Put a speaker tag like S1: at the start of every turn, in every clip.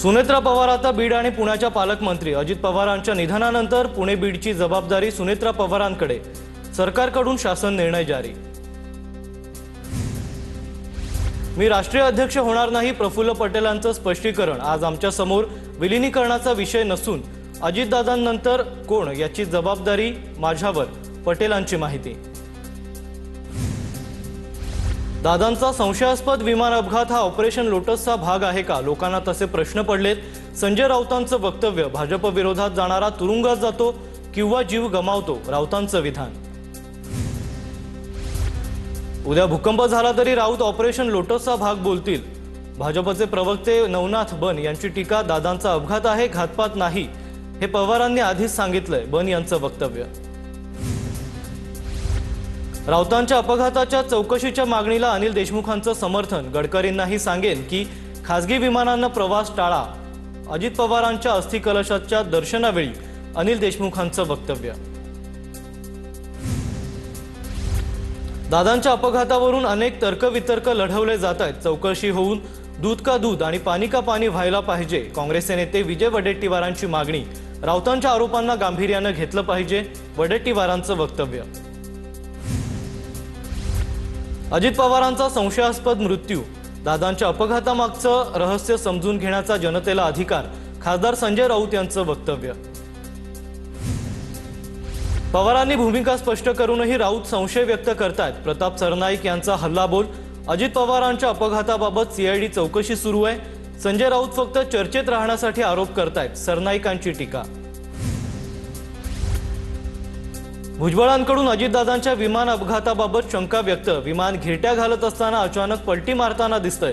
S1: सुनेत्रा पवार आता बीड आणि पुण्याच्या पालकमंत्री। अजित पवारांच्या निधनानंतर पुणे बीडची जबाबदारी सुनेत्रा पवारांकडे। सरकारकडून शासन निर्णय जारी। मी राष्ट्रीय अध्यक्ष होणार नाही, प्रफुल्ल पटेलांचं स्पष्टीकरण। आज आमच्या समोर विलीनीकरणाचा विषय नसून अजितदादांनंतर कोण याची जबाबदारी माझ्यावर, पटेलांची माहिती। दादांचा संशयास्पद विमान अपघात हा ऑपरेशन लोटसचा भाग आहे का? लोकांना तसे प्रश्न पडलेत। संजय राऊतांचं वक्तव्य, भाजप विरोधात जाणारा तुरुंगात जातो किंवा जीव गमावतो, राऊतांचं विधान। उद्या भूकंप झाला तरी राऊत ऑपरेशन लोटसचा भाग बोलतील। भाजपचे प्रवक्ते नवनाथ बन यांची टीका, दादांचा अपघात आहे, घातपात नाही, हे पवारांनी आधीच सांगितलंय, बन यांचं वक्तव्य। राऊतांच्या अपघाताच्या चौकशीच्या मागणीला अनिल देशमुखांचं समर्थन। गडकरींनाही सांगेन की खासगी विमानांना प्रवास टाळा। अजित पवारांच्या अस्थिकलशाच्या दर्शनावेळी अनिल देशमुखांचं वक्तव्य। दादांच्या अपघातावरून अनेक तर्कवितर्क लढवले जात आहेत। चौकशी होऊन दूध का दूध आणि पाणी का पाणी व्हायला पाहिजे। काँग्रेसचे नेते विजय वडेट्टीवारांची मागणी। राऊतांच्या आरोपांना गांभीर्याने घेतलं पाहिजे, वडेट्टीवारांचं वक्तव्य। अजित पवारांचा संशयास्पद मृत्यू, दादांच्या अपघातामागचं रहस्य समजून घेण्याचा जनतेला अधिकार। खासदार संजय राऊत यांचं वक्तव्य। पवारांनी भूमिका स्पष्ट करूनही राऊत संशय व्यक्त करतायत। प्रताप सरनाईक यांचा हल्लाबोल। अजित पवारांच्या अपघाताबाबत सीआयडी चौकशी सुरू आहे। संजय राऊत फक्त चर्चेत राहण्यासाठी आरोप करतायत, सरनाईकांची टीका। भुजबळांकडून अजितदादांच्या विमान अपघाताबाबत शंका व्यक्त। विमान घिरट्या घालत असताना अचानक पलटी मारताना दिसतंय,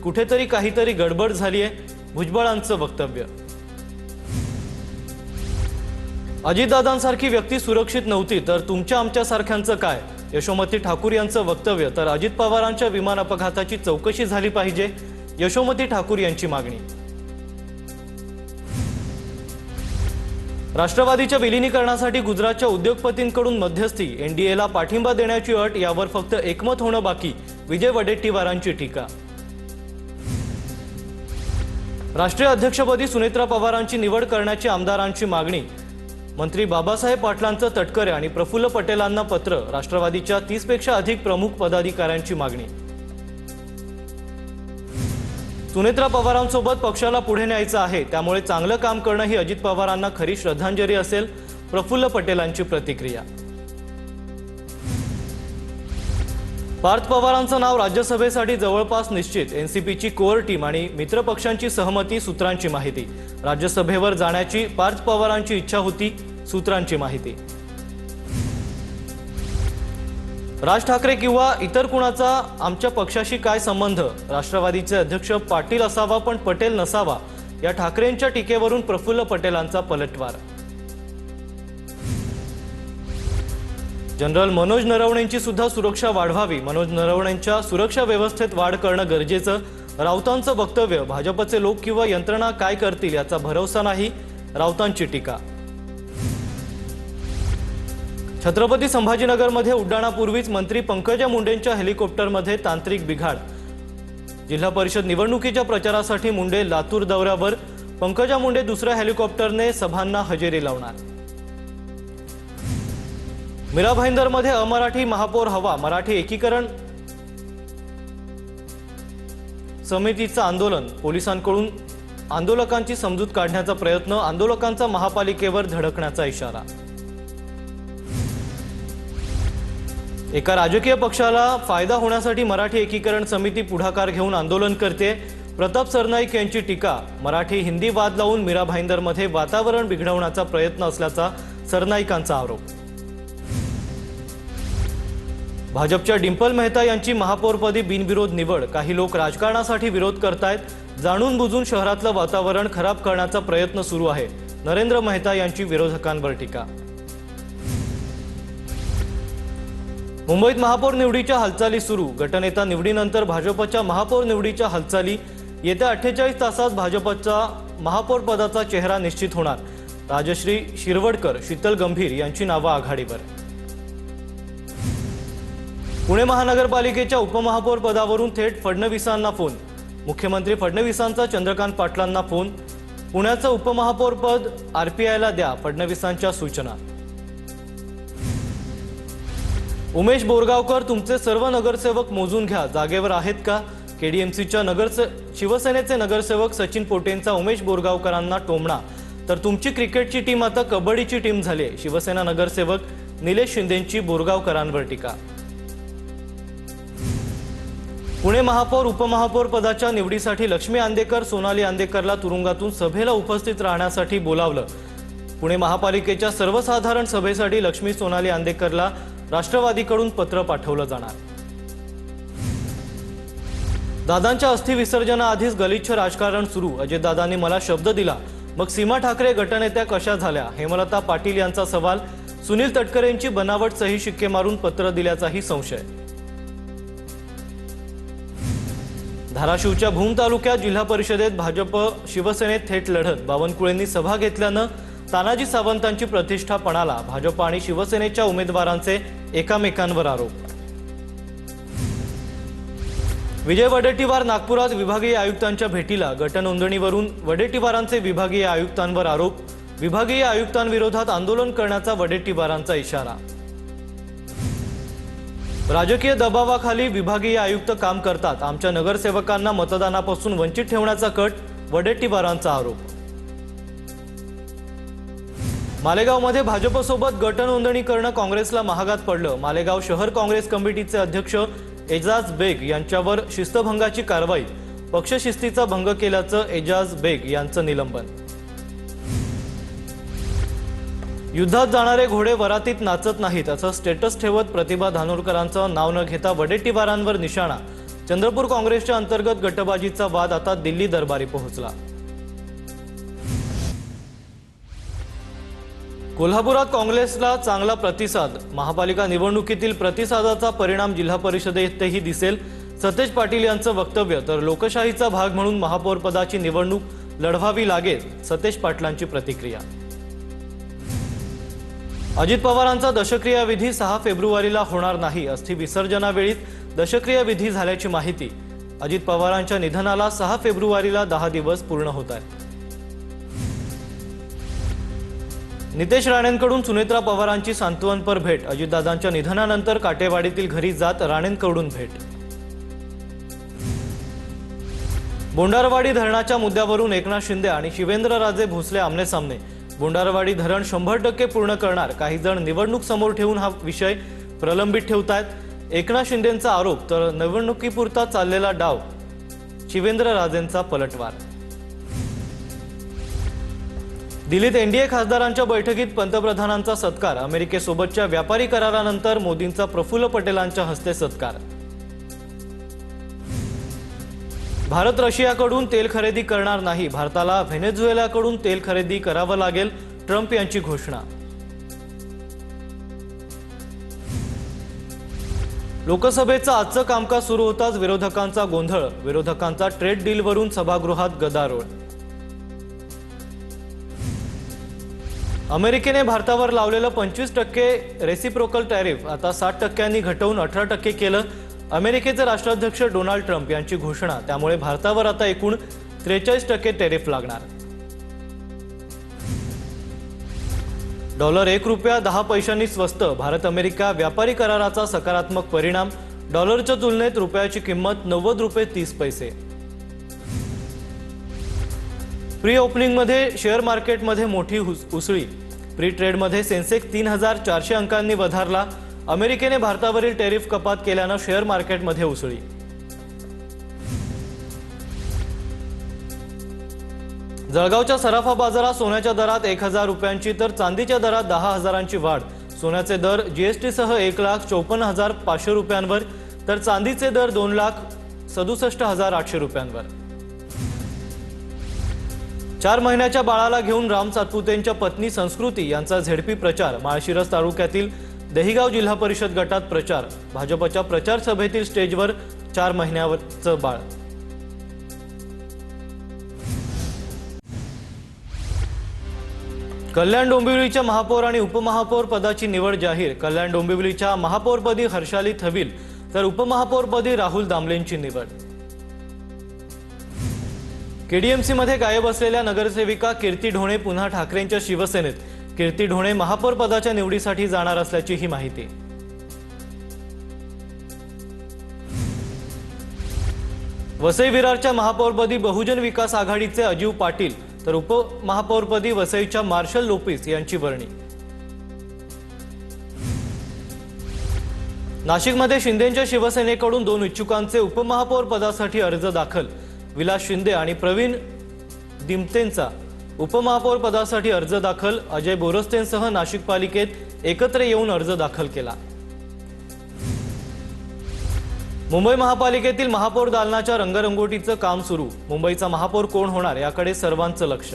S1: कुठेतरी काहीतरी गडबड झाली आहे, भुजबळांचं वक्तव्य। अजितदादांसारखी व्यक्ती सुरक्षित नव्हती तर तुमच्या आमच्यासारख्यांचं काय? यशोमती ठाकूर यांचं वक्तव्य। तर अजित पवारांच्या विमान अपघाताची चौकशी झाली पाहिजे, यशोमती ठाकूर यांची मागणी। राष्ट्रवादीच्या विलीनीकरणासाठी गुजरातच्या उद्योगपतींकडून मध्यस्थी। एनडीएला पाठिंबा देण्याची अट, यावर फक्त एकमत होणं बाकी, विजय वडेट्टीवारांची टीका। राष्ट्रीय अध्यक्षपदी सुनेत्रा पवारांची निवड करण्याची आमदारांची मागणी। मंत्री बाबासाहेब पाटलांचं तटकरे आणि प्रफुल्ल पटेलांना पत्र। राष्ट्रवादीच्या 30 पेक्षा अधिक प्रमुख पदाधिकाऱ्यांची मागणी। सुनेत्रा पवारांसोबत पक्षाला पुढे न्यायचं आहे, त्यामुळे चांगलं काम करणं ही अजित पवारांना खरी श्रद्धांजली असेल, प्रफुल्ल पटेलांची प्रतिक्रिया। पार्थ पवारांचं नाव राज्यसभेसाठी जवळपास निश्चित। एनसीपीची कोअर टीम आणि मित्रपक्षांची सहमती, सूत्रांची माहिती। राज्यसभेवर जाण्याची पार्थ पवारांची इच्छा होती, सूत्रांची माहिती। राज ठाकरे किंवा इतर कुणाचा आमच्या पक्षाशी काय संबंध? राष्ट्रवादीचे अध्यक्ष पाटील असावा पण पटेल नसावा, या ठाकरेंच्या टीकेवरून प्रफुल्ल पटेलांचा पलटवार। जनरल मनोज नरवणेंची सुद्धा सुरक्षा वाढवावी। मनोज नरवणेंच्या सुरक्षा व्यवस्थेत वाढ करणं गरजेचं, राऊतांचं वक्तव्य। भाजपचे लोक किंवा यंत्रणा काय करतील याचा भरोसा नाही, राऊतांची टीका। छत्रपती संभाजीनगरमध्ये उड्डाणापूर्वीच मंत्री पंकजा मुंडेंच्या हेलिकॉप्टरमध्ये तांत्रिक बिघाड। जिल्हा परिषद निवडणुकीच्या प्रचारासाठी मुंडे लातूर दौऱ्यावर। पंकजा मुंडे दुसऱ्या हेलिकॉप्टरने सभांना हजेरी लावणार। मीरा भाईंदरमध्ये अमराठी महापौर हवा। मराठी एकीकरण समितीचं आंदोलन। पोलिसांकडून आंदोलकांची समजूत काढण्याचा प्रयत्न। आंदोलकांचा महापालिकेवर धडकण्याचा इशारा। एका राजकीय पक्षाला फायदा होण्यासाठी मराठी एकीकरण समिती पुढाकार घेऊन आंदोलन करते, प्रताप सरनाईक यांची टीका। मराठी हिंदी वाद लावून मीरा भाईंदरमध्ये वातावरण बिघडवण्याचा प्रयत्न असल्याचा सरनाईकांचा आरोप। भाजपच्या डिंपल मेहता यांची महापौरपदी बिनविरोध निवड। काही लोक राजकारणासाठी विरोध करतायत, जाणून बुजून शहरातलं वातावरण खराब करण्याचा प्रयत्न सुरू आहे, नरेंद्र मेहता यांची विरोधकांवर टीका। मुंबईत महापौर निवडीच्या हालचाली सुरू। गटनेता निवडीनंतर भाजपच्या महापौर निवडीच्या हालचाली। येत्या 48 तासात भाजपचा महापौर पदाचा चेहरा निश्चित होणार। राजश्री शिरवडकर, शीतल गंभीर यांची नावं आघाडीवर। पुणे महानगरपालिकेच्या उपमहापौर पदावरून थेट फडणवीसांना फोन। मुख्यमंत्री फडणवीसांचा चंद्रकांत पाटलांना फोन। पुण्याचं उपमहापौरपद आरपीआयला द्या, फडणवीसांच्या सूचना। उमेश बोरगावकर, तुमचे सर्व नगरसेवक मोजून घ्या, जागेवर आहेत का? केडीएमसीच्या शिवसेनेचे नगरसेवक सचिन पोटेंचा उमेश बोरगावकरांना टोमणा। तर तुमची क्रिकेटची टीम आता कबड्डीची टीम झाली। शिवसेना नगरसेवक निलेश शिंदेंची बोरगावकरांवर टीका। पुणे महापौर उपमहापौर पदाच्या निवडीसाठी लक्ष्मी आंदेकर सोनाली आंदेकरला तुरुंगातून सभेला उपस्थित राहण्यासाठी बोलावलं। पुणे महापालिकेच्या सर्वसाधारण सभेसाठी लक्ष्मी सोनाली आंदेकरला राष्ट्रवादीकडून पत्र पाठवलं जाणार। दादांच्या अस्थि विसर्जनाआधीच गलिच्छ राजकारण सुरू। अजितदादांनी मला शब्द दिला, मग सीमा ठाकरे गटनेत्या कशा झाल्या? हेमलता पाटील यांचा सवाल। सुनील तटकरेंची बनावट सही शिक्के मारून पत्र दिल्याचाही संशय। धाराशिवच्या भूम तालुक्यात जिल्हा परिषदेत भाजप शिवसेनेत थेट लढत। बावनकुळेंनी सभा घेतल्यानं तानाजी सावंतांची प्रतिष्ठा पणाला। भाजप आणि शिवसेनेच्या उमेदवारांचे एकामेकांवर आरोप। विजय वडेट्टीवार नागपुरात विभागीय आयुक्तांच्या भेटीला। गटनोंदणीवरून वडेट्टीवारांचे विभागीय आयुक्तांवर आरोप। विभागीय आयुक्तांविरोधात आंदोलन करण्याचा वडेट्टीवारांचा इशारा। राजकीय दबावाखाली विभागीय आयुक्त काम करतात, आमच्या नगरसेवकांना मतदानापासून वंचित ठेवण्याचा कट, वडेट्टीवारांचा आरोप। मालेगावमध्ये भाजपसोबत गटनोंदणी करणं काँग्रेसला महागात पडलं। मालेगाव शहर काँग्रेस कमिटीचे अध्यक्ष एजाज बेग यांच्यावर शिस्तभंगाची कारवाई। पक्षशिस्तीचा भंग केल्याचं एजाज बेग यांचं निलंबन। युद्धात जाणारे घोडे वरातीत नाचत नाहीत असं स्टेटस ठेवत प्रतिभा धानोरकरांचं नाव न घेता वडेट्टीवारांवर निशाणा। चंद्रपूर काँग्रेसच्या अंतर्गत गटबाजीचा वाद आता दिल्ली दरबारी पोहोचला। कोल्हापुरात काँग्रेसला चांगला प्रतिसाद। महापालिका निवडणुकीतील प्रतिसादाचा परिणाम जिल्हा परिषदेतही दिसेल। सतेज पाटील यांचं वक्तव्य। तर लोकशाहीचा भाग म्हणून महापौरपदाची निवडणूक लढवावी लागेल, सतेज पाटलांची प्रतिक्रिया। अजित पवारांचा दशक्रिया विधी 6 फेब्रुवारीला होणार नाही। अस्थि विसर्जनावेळीच दशक्रिया विधी झाल्याची माहिती। अजित पवारांच्या निधनाला 6 फेब्रुवारीला 10 दिवस पूर्ण होत आहेत। नितेश राणेंकडून सुनेत्रा पवारांची सांत्वनपर भेट। अजितदादांच्या निधनानंतर काटेवाडीतील घरी जात राणेंकडून भेट। बोंडारवाडी धरणाच्या मुद्द्यावरून एकनाथ शिंदे आणि शिवेंद्रराजे भोसले आमनेसामने। बोंडारवाडी धरण 100% पूर्ण करणार। काही जण निवडणूक समोर ठेवून हा विषय प्रलंबित ठेवतायत। एकनाथ शिंदेंचा आरोप, तर निवडणुकीपुरता चाललेला डाव। शिवेंद्रराजेंचा पलटवार। दिल्लीत एनडीए खासदारांच्या बैठकीत पंतप्रधानांचा सत्कार। अमेरिकेसोबतच्या व्यापारी करारानंतर मोदींचा प्रफुल्ल पटेलांच्या हस्ते सत्कार। भारत रशियाकडून तेल खरेदी करणार नाही। भारताला व्हेनेझुएलाकडून तेल खरेदी करावं लागेल, ट्रम्प यांची घोषणा। लोकसभेचं आजचं कामकाज सुरू होताच विरोधकांचा गोंधळ। विरोधकांचा ट्रेड डीलवरून सभागृहात गदारोळ। अमेरिकेने भारतावर लावलेलं 25% रेसिप्रोकल टॅरिफ आता 60%नी घटवून 18% केलं। अमेरिकेचे राष्ट्राध्यक्ष डोनाल्ड ट्रम्प यांची घोषणा। त्यामुळे भारतावर आता एकूण 43% टॅरिफ लागणार। डॉलर 1 रुपया 10 पैशांनी स्वस्त। भारत अमेरिका व्यापारी कराराचा सकारात्मक परिणाम। डॉलरच्या तुलनेत रुपयाची किंमत 90 रुपये 30 पैसे। प्री ओपनिंगमध्ये शेअर मार्केटमध्ये मोठी उसळी। प्री ट्रेडमध्ये सेन्सेक्स 3400 अंकांनी वधारला। अमेरिकेने भारतावरील टॅरिफ कपात केल्यानं शेअर मार्केटमध्ये उसळी। जळगावच्या सराफा बाजारात सोन्याच्या दरात 1000 रुपयांची तर चांदीच्या दरात 10,000ची वाढ। सोन्याचे दर जीएसटीसह 1,54,500 रुपयांवर, तर चांदीचे दर 2,67,800 रुपयांवर। 4 महिन्याच्या बाळाला घेऊन राम सातपुतेंच्या पत्नी संस्कृती यांचा झेडपी प्रचार। माळशिरस तालुक्यातील दहिगाव जिल्हा परिषद गटात प्रचार। भाजपच्या प्रचार सभेतील स्टेजवर 4 महिन्यावरचं बाळ। कल्याण डोंबिवलीच्या महापौर आणि उपमहापौर पदाची निवड जाहीर। कल्याण डोंबिवलीच्या महापौरपदी हर्षाली थविल तर उपमहापौरपदी राहुल दामलेंची निवड। केडीएमसी मध्ये गायब असलेल्या नगरसेविका कीर्ती ढोणे पुन्हा ठाकरेंच्या शिवसेनेत। कीर्ती ढोणे महापौर पदाच्या निवडीसाठी जाणार असल्याची ही माहिती। वसई विरारच्या महापौरपदी बहुजन विकास आघाडीचे अजीव पाटील तर उपमहापौरपदी वसईच्या मार्शल लोपिस यांची वर्णी। नाशिकमध्ये शिंदेंच्या शिवसेनेकडून 2 इच्छुकांचे उपमहापौर पदासाठी अर्ज दाखल। विलास शिंदे आणि प्रवीण दिमतेंचा उपमहापौर पदासाठी अर्ज दाखल। अजय बोरस्तेंसह नाशिक पालिकेत एकत्र येऊन अर्ज दाखल केला। मुंबई महापालिकेतील महापौर दालनाच्या रंगरंगोटीचं काम सुरू। मुंबईचा महापौर कोण होणार याकडे सर्वांचं लक्ष।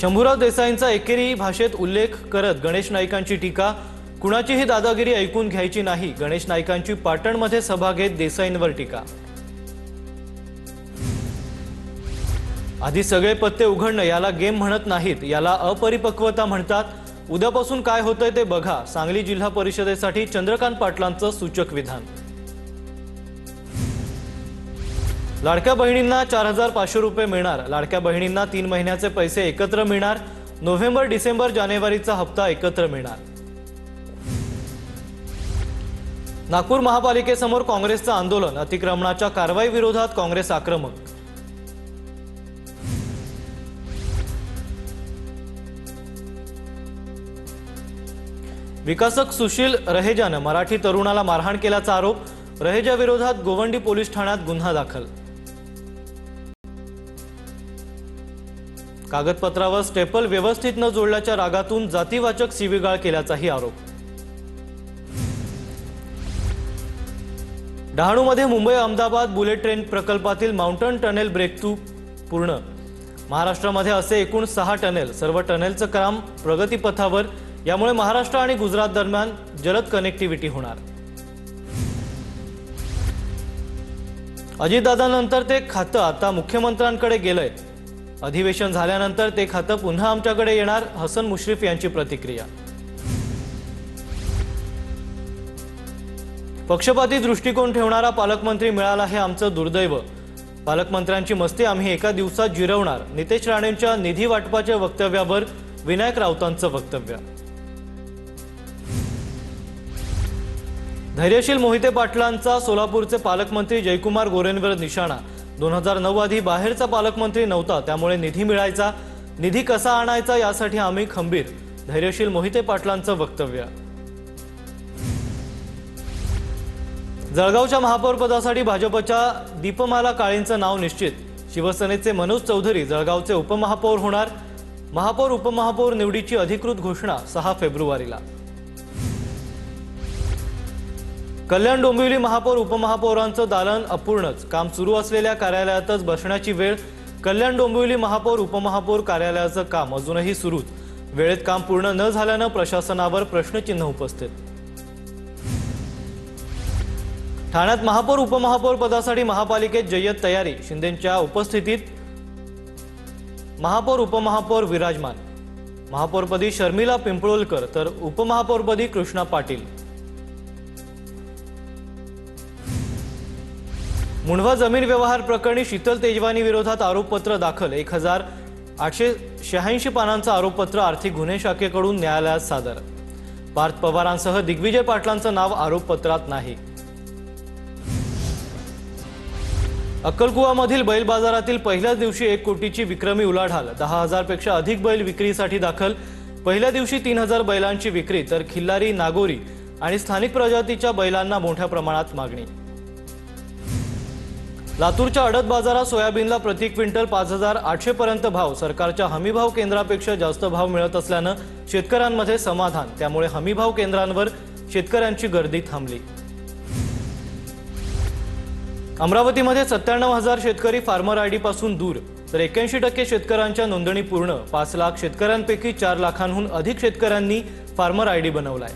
S1: शंभूराव देसाईंचा एकेरी भाषेत उल्लेख करत गणेश नाईकांची टीका। कुणाचीही दादागिरी ऐकून घ्यायची नाही, गणेश नाईकांची पाटणमध्ये सभा घेत देसाईंवर टीका। आधी सगळे पत्ते उघडणं याला गेम म्हणत नाहीत, याला अपरिपक्वता म्हणतात। उद्यापासून काय होतंय ते बघा, सांगली जिल्हा परिषदेसाठी चंद्रकांत पाटलांचं सूचक विधान। लाडक्या बहिणींना 4500 रुपये मिळणार। लाडक्या बहिणींना 3 महिन्याचे पैसे एकत्र मिळणार। नोव्हेंबर, डिसेंबर, जानेवारीचा हप्ता एकत्र मिळणार। नागपूर महापालिकेसमोर काँग्रेसचं आंदोलन। अतिक्रमणाच्या कारवाई विरोधात काँग्रेस आक्रमक। विकासक सुशील रहेजानं मराठी तरुणाला मारहाण केल्याचा आरोप। रहेजा विरोधात गोवंडी पोलीस ठाण्यात गुन्हा दाखल। कागदपत्रावर स्टेपल व्यवस्थित न जोडल्याच्या रागातून जातीवाचक शिवीगाळ केल्याचाही आरोप। डहाणूमध्ये मुंबई अहमदाबाद बुलेट ट्रेन प्रकल्पातील माउंटन टनेल ब्रेकथ्रू पूर्ण। महाराष्ट्रामध्ये असे एकूण 6 टनेल, सर्व टनेलचं काम प्रगतीपथावर। यामुळे महाराष्ट्र आणि गुजरात दरम्यान जलद कनेक्टिव्हिटी होणार। अजितदादांनंतर ते खातं आता मुख्यमंत्र्यांकडे गेलंय। अधिवेशन झाल्यानंतर ते खातं पुन्हा आमच्याकडे येणार, हसन मुश्रीफ यांची प्रतिक्रिया। पक्षपाती दृष्टिकोन ठेवणारा पालकमंत्री मिळाला हे आमचं दुर्दैव। पालकमंत्र्यांची मस्ती आम्ही एका दिवसात जिरवणार। नितेश राणेंच्या निधी वाटपाच्या वक्तव्यावर विनायक राऊतांचं वक्तव्य। धैर्यशील मोहिते पाटलांचा सोलापूरचे पालकमंत्री जयकुमार गोरेंवर निशाणा। 2009 आधी बाहेरचा पालकमंत्री नव्हता, त्यामुळे निधी मिळायचा। निधी कसा आणायचा यासाठी आम्ही खंबीर। धैर्यशील मोहिते पाटलांचं वक्तव्य। जळगावच्या महापौर पदासाठी भाजपच्या दीपमाला काळेंचं नाव निश्चित। शिवसेनेचे मनोज चौधरी जळगावचे उपमहापौर होणार। महापौर उपमहापौर निवडीची अधिकृत घोषणा 6 फेब्रुवारीला। कल्याण डोंबिवली महापौर उपमहापौरांचं दालन अपूर्णच। काम सुरू असलेल्या कार्यालयातच बसण्याची वेळ। कल्याण डोंबिवली महापौर उपमहापौर कार्यालयाचं काम अजूनही सुरूच। वेळेत काम पूर्ण न झाल्यानं प्रशासनावर प्रश्नचिन्ह उपस्थित। ठाण्यात महापौर उपमहापौर पदासाठी महापालिकेत जय्यत तयारी। शिंदेंच्या उपस्थितीत महापौर उपमहापौर विराजमान। महापौरपदी शर्मिला पिंपळोलकर तर उपमहापौरपदी कृष्णा पाटील। मुंढवा जमीन व्यवहार प्रकरणी शीतल तेजवानी विरोधात आरोपपत्र दाखल। 1886 पानांचं आरोपपत्र आर्थिक गुन्हे शाखेकडून न्यायालयात सादर। पार्थ पवारांसह दिग्विजय पाटलांचं नाव आरोपपत्रात नाही। अक्कलकुवामधील बैल बाजारातील पहिल्याच दिवशी 1 कोटीची विक्रमी उलाढाल। 10,000 पेक्षा अधिक बैल विक्रीसाठी दाखल। पहिल्या दिवशी 3,000 बैलांची विक्री तर खिल्लारी, नागोरी आणि स्थानिक प्रजातीच्या बैलांना मोठ्या प्रमाणात मागणी। लातूरच्या अडत बाजारात सोयाबीनला प्रति क्विंटल 5,800 पर्यंत भाव। सरकारच्या हमीभाव केंद्रापेक्षा जास्त भाव मिळत असल्यानं शेतकऱ्यांमध्ये समाधान। त्यामुळे हमीभाव केंद्रांवर शेतकऱ्यांची गर्दी थांबली। अमरावतीमध्ये 97,000 शेतकरी फार्मर आयडी पासून दूर तर 81% शेतकऱ्यांच्या नोंदणी पूर्ण। 5 लाख शेतकऱ्यांपैकी 4 लाखांहून अधिक शेतकऱ्यांनी फार्मर आयडी बनवलाय।